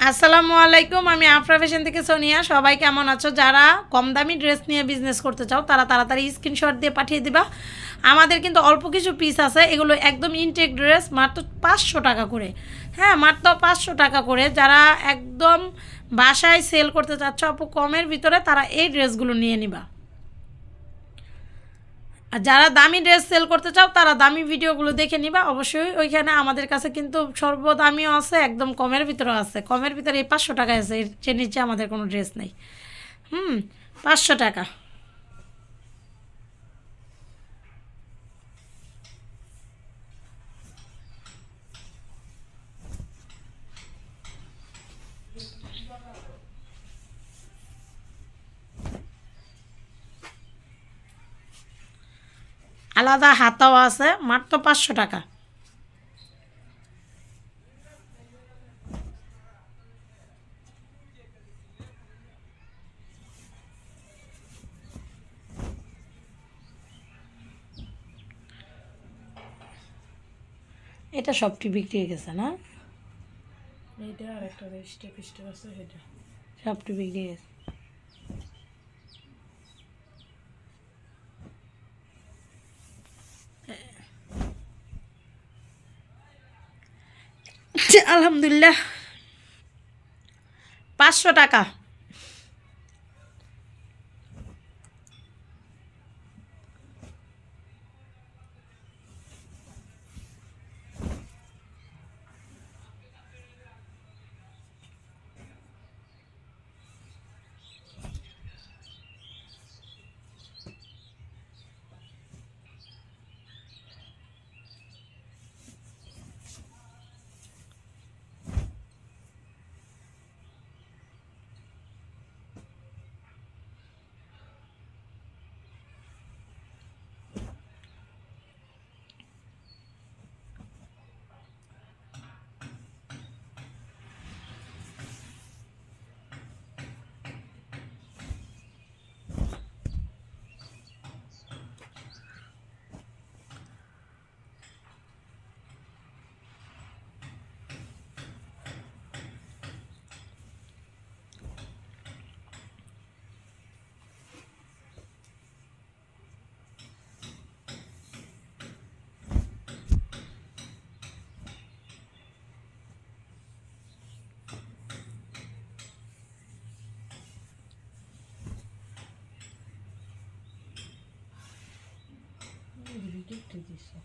আসসালামু আলাইকুম, আমি আফরা ফ্যাশন থেকে সোনিয়া। সবাই কেমন আছো? যারা কম দামি ড্রেস নিয়ে বিজনেস করতে চাও তারা তাড়াতাড়ি স্ক্রিনশট দিয়ে পাঠিয়ে দিবা। আমাদের কিন্তু অল্প কিছু পিস আছে, এগুলো একদম ইনটেক ড্রেস, মাত্র 500 টাকা করে। হ্যাঁ, মাত্র 500 টাকা করে। যারা একদম বাসায় সেল করতে চাচ্ছ আপু কমের ভিতরে, তারা এই ড্রেসগুলো নিয়ে নিবা। আর যারা দামি ড্রেস সেল করতে চাও তারা দামি ভিডিওগুলো দেখে নিবা। অবশ্যই ওইখানে আমাদের কাছে কিন্তু সর্বদামিও আছে, একদম কমের ভিতরেও আছে। কমের ভিতরে এই 500 টাকায় আছে, এর চেয়ে নিচে আমাদের কোনো ড্রেস নেই। 500 টাকা। আলাদা হাতাও আছে, মাত্র 500 টাকা। এটা সবটি বিক্রি হয়ে গেছে না? এইটা আর একটা স্টেপ স্টেপ আছে সেটা সবটি বিক্রি হয়ে গেছে। আলহামদুলিল্লাহ, 500 টাকা। রিজেক্ট দিছে।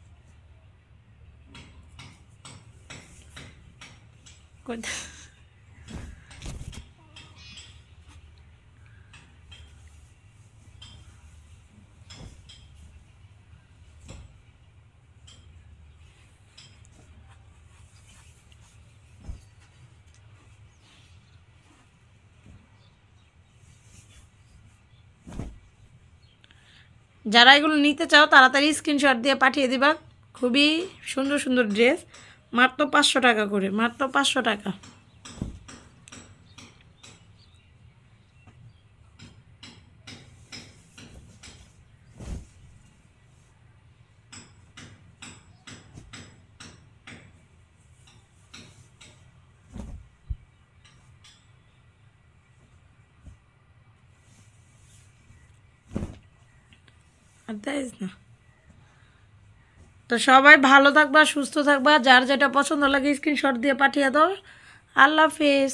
যারা এগুলো নিতে চাও তাড়াতাড়ি স্ক্রিনশট দিয়ে পাঠিয়ে দিবা। খুবই সুন্দর সুন্দর ড্রেস, মাত্র 500 টাকা করে, মাত্র 500 টাকা। আর দেয় না তো। সবাই ভালো থাকবা, সুস্থ থাকবা, যার যেটা পছন্দ লাগে স্ক্রিনশট দিয়ে পাঠিয়ে দাও। আল্লাহ হাফেজ।